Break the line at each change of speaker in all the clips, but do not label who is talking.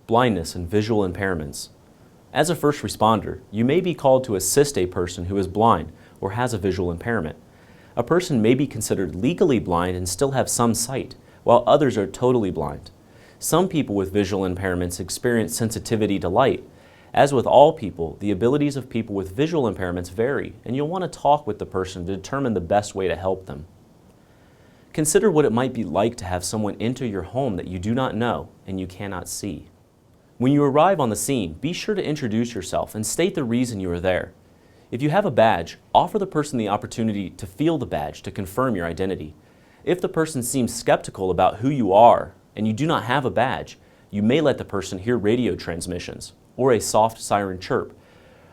blindness, and visual impairments. As a first responder, you may be called to assist a person who is blind or has a visual impairment. A person may be considered legally blind and still have some sight, while others are totally blind. Some people with visual impairments experience sensitivity to light. As with all people, the abilities of people with visual impairments vary, and you'll want to talk with the person to determine the best way to help them. Consider what it might be like to have someone enter your home that you do not know and you cannot see. When you arrive on the scene, be sure to introduce yourself and state the reason you are there. If you have a badge, offer the person the opportunity to feel the badge to confirm your identity. If the person seems skeptical about who you are and you do not have a badge, you may let the person hear radio transmissions or a soft siren chirp.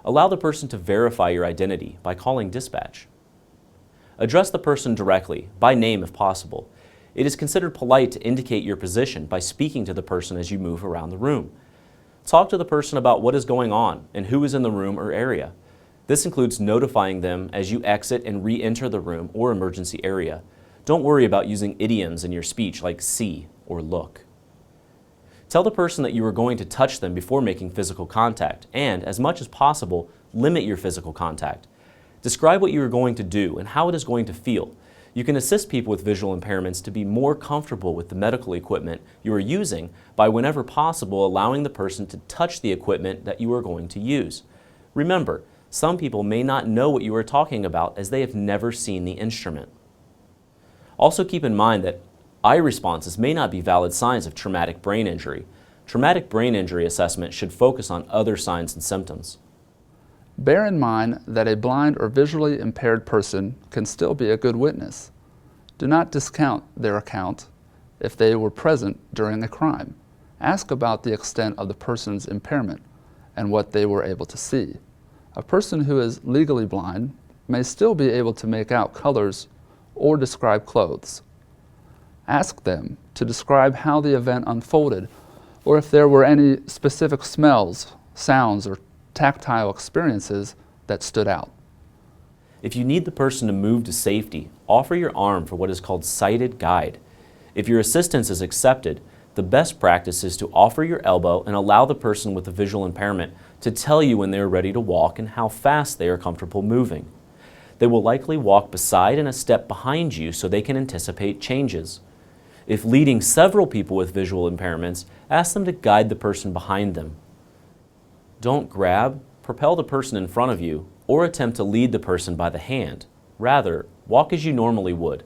Allow the person to verify your identity by calling dispatch. Address the person directly, by name if possible. It is considered polite to indicate your position by speaking to the person as you move around the room. Talk to the person about what is going on and who is in the room or area. This includes notifying them as you exit and re-enter the room or emergency area. Don't worry about using idioms in your speech like see or look. Tell the person that you are going to touch them before making physical contact and, as much as possible, limit your physical contact. Describe what you are going to do and how it is going to feel. You can assist people with visual impairments to be more comfortable with the medical equipment you are using by, whenever possible, allowing the person to touch the equipment that you are going to use. Remember, some people may not know what you are talking about as they have never seen the instrument. Also keep in mind that eye responses may not be valid signs of traumatic brain injury. Traumatic brain injury assessment should focus on other signs and symptoms.
Bear in mind that a blind or visually impaired person can still be a good witness. Do not discount their account if they were present during a crime. Ask about the extent of the person's impairment and what they were able to see. A person who is legally blind may still be able to make out colors or describe clothes. Ask them to describe how the event unfolded or if there were any specific smells, sounds, or tactile experiences that stood out.
If you need the person to move to safety, offer your arm for what is called sighted guide. If your assistance is accepted, the best practice is to offer your elbow and allow the person with a visual impairment to tell you when they are ready to walk and how fast they are comfortable moving. They will likely walk beside and a step behind you so they can anticipate changes. If leading several people with visual impairments, ask them to guide the person behind them. Don't grab, propel the person in front of you, or attempt to lead the person by the hand. Rather, walk as you normally would.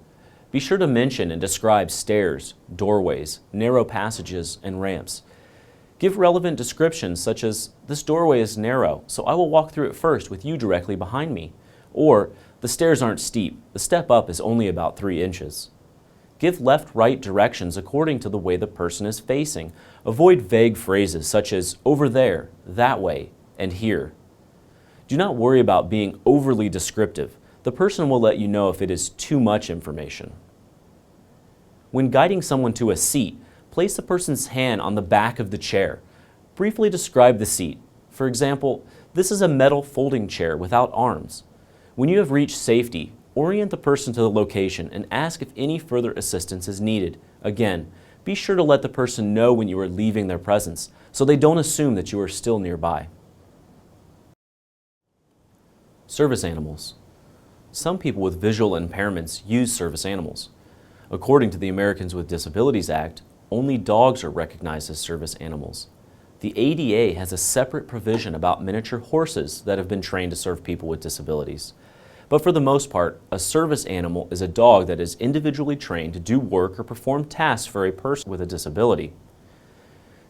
Be sure to mention and describe stairs, doorways, narrow passages, and ramps. Give relevant descriptions such as, "This doorway is narrow, so I will walk through it first with you directly behind me." Or, "The stairs aren't steep, the step up is only about 3 inches. Give left-right directions according to the way the person is facing. Avoid vague phrases such as over there, that way, and here. Do not worry about being overly descriptive. The person will let you know if it is too much information. When guiding someone to a seat, place the person's hand on the back of the chair. Briefly describe the seat. For example, this is a metal folding chair without arms. When you have reached safety, orient the person to the location and ask if any further assistance is needed. Again, be sure to let the person know when you are leaving their presence so they don't assume that you are still nearby. Service animals. Some people with visual impairments use service animals. According to the Americans with Disabilities Act, only dogs are recognized as service animals. The ADA has a separate provision about miniature horses that have been trained to serve people with disabilities. But for the most part, a service animal is a dog that is individually trained to do work or perform tasks for a person with a disability.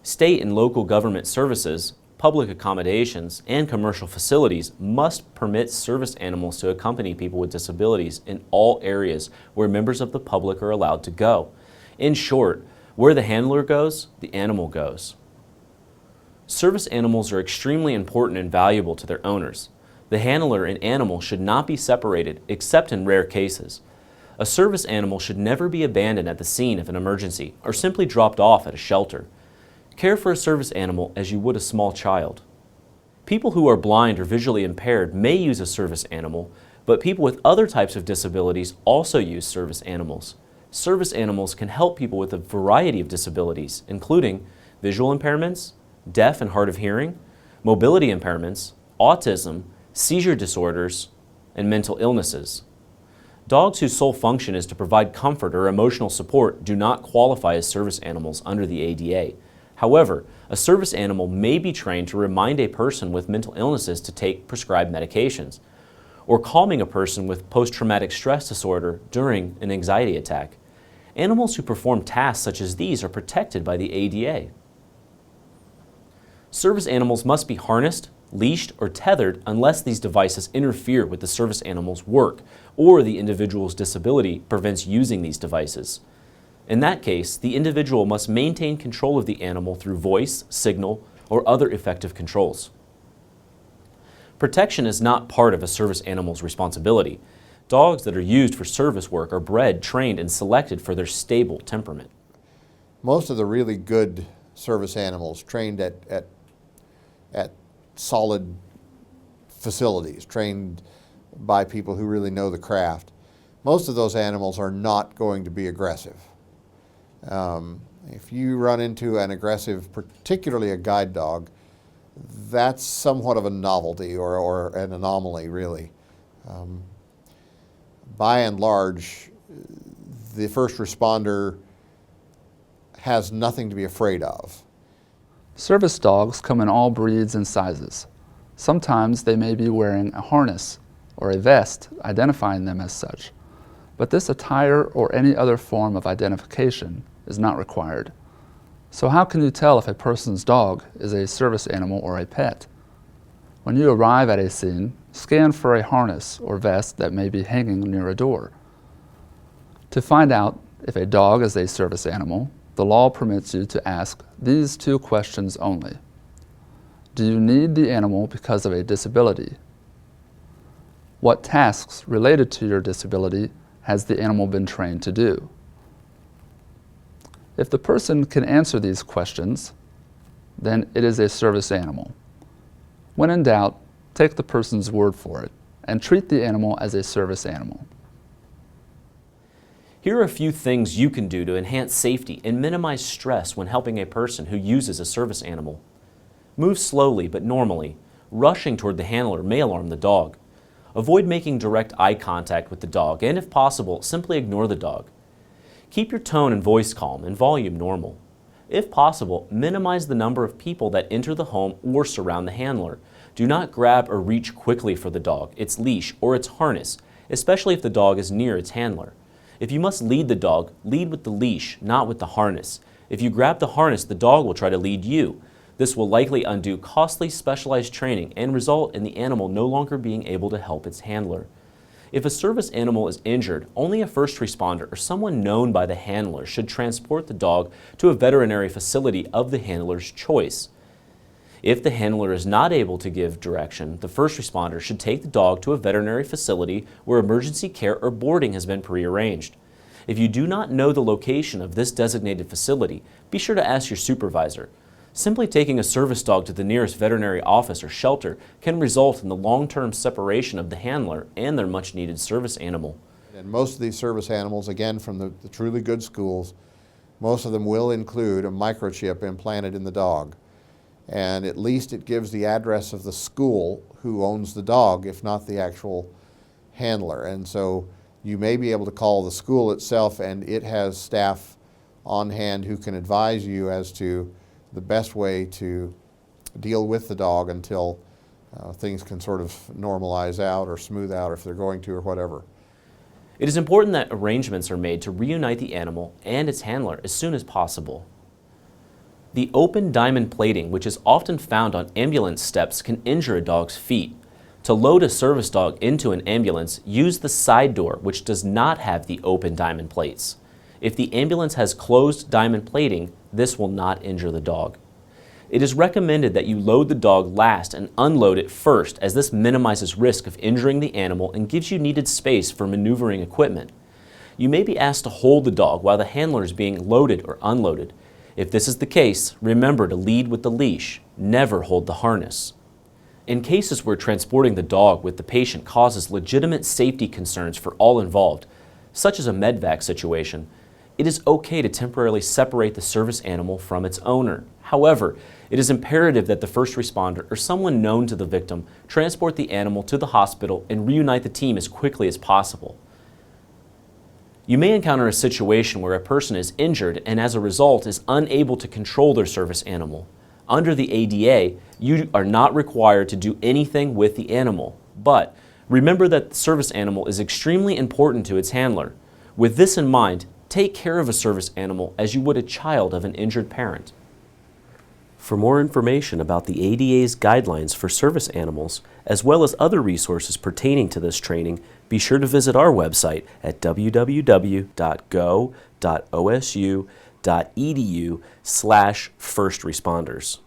State and local government services, public accommodations, and commercial facilities must permit service animals to accompany people with disabilities in all areas where members of the public are allowed to go. In short, where the handler goes, the animal goes. Service animals are extremely important and valuable to their owners. The handler and animal should not be separated except in rare cases. A service animal should never be abandoned at the scene of an emergency or simply dropped off at a shelter. Care for a service animal as you would a small child. People who are blind or visually impaired may use a service animal, but people with other types of disabilities also use service animals. Service animals can help people with a variety of disabilities, including visual impairments, deaf and hard of hearing, mobility impairments, autism, seizure disorders, and mental illnesses. Dogs whose sole function is to provide comfort or emotional support do not qualify as service animals under the ADA. However, a service animal may be trained to remind a person with mental illnesses to take prescribed medications, or calming a person with post-traumatic stress disorder during an anxiety attack. Animals who perform tasks such as these are protected by the ADA. Service animals must be harnessed, leashed, or tethered unless these devices interfere with the service animal's work or the individual's disability prevents using these devices. In that case, the individual must maintain control of the animal through voice, signal, or other effective controls. Protection is not part of a service animal's responsibility. Dogs that are used for service work are bred, trained, and selected for their stable temperament.
Most of the really good service animals trained at solid facilities, trained by people who really know the craft, most of those animals are not going to be aggressive. If you run into an aggressive, particularly a guide dog, that's somewhat of a novelty or an anomaly, really. By and large, the first responder has nothing to be afraid of.
Service dogs come in all breeds and sizes. Sometimes they may be wearing a harness or a vest identifying them as such, but this attire or any other form of identification is not required. So how can you tell if a person's dog is a service animal or a pet? When you arrive at a scene, scan for a harness or vest that may be hanging near a door. To find out if a dog is a service animal, the law permits you to ask these two questions only. Do you need the animal because of a disability? What tasks related to your disability has the animal been trained to do? If the person can answer these questions, then it is a service animal. When in doubt, take the person's word for it and treat the animal as a service animal.
Here are a few things you can do to enhance safety and minimize stress when helping a person who uses a service animal. Move slowly but normally. Rushing toward the handler may alarm the dog. Avoid making direct eye contact with the dog, and if possible, simply ignore the dog. Keep your tone and voice calm and volume normal. If possible, minimize the number of people that enter the home or surround the handler. Do not grab or reach quickly for the dog, its leash, or its harness, especially if the dog is near its handler. If you must lead the dog, lead with the leash, not with the harness. If you grab the harness, the dog will try to lead you. This will likely undo costly specialized training and result in the animal no longer being able to help its handler. If a service animal is injured, only a first responder or someone known by the handler should transport the dog to a veterinary facility of the handler's choice. If the handler is not able to give direction, the first responder should take the dog to a veterinary facility where emergency care or boarding has been prearranged. If you do not know the location of this designated facility, be sure to ask your supervisor. Simply taking a service dog to the nearest veterinary office or shelter can result in the long-term separation of the handler and their much-needed service animal.
And most of these service animals, again from the truly good schools, most of them will include a microchip implanted in the dog. And at least it gives the address of the school who owns the dog, if not the actual handler. And so you may be able to call the school itself, and it has staff on hand who can advise you as to the best way to deal with the dog until things can sort of normalize out or smooth out if they're going to or whatever.
It is important that arrangements are made to reunite the animal and its handler as soon as possible. The open diamond plating, which is often found on ambulance steps, can injure a dog's feet. To load a service dog into an ambulance, use the side door, which does not have the open diamond plates. If the ambulance has closed diamond plating, this will not injure the dog. It is recommended that you load the dog last and unload it first, as this minimizes risk of injuring the animal and gives you needed space for maneuvering equipment. You may be asked to hold the dog while the handler is being loaded or unloaded. If this is the case, remember to lead with the leash. Never hold the harness. In cases where transporting the dog with the patient causes legitimate safety concerns for all involved, such as a medvac situation, it is okay to temporarily separate the service animal from its owner. However, it is imperative that the first responder or someone known to the victim transport the animal to the hospital and reunite the team as quickly as possible. You may encounter a situation where a person is injured and as a result is unable to control their service animal. Under the ADA, you are not required to do anything with the animal, but remember that the service animal is extremely important to its handler. With this in mind, take care of a service animal as you would a child of an injured parent. For more information about the ADA's guidelines for service animals, as well as other resources pertaining to this training, be sure to visit our website at www.go.osu.edu/firstresponders.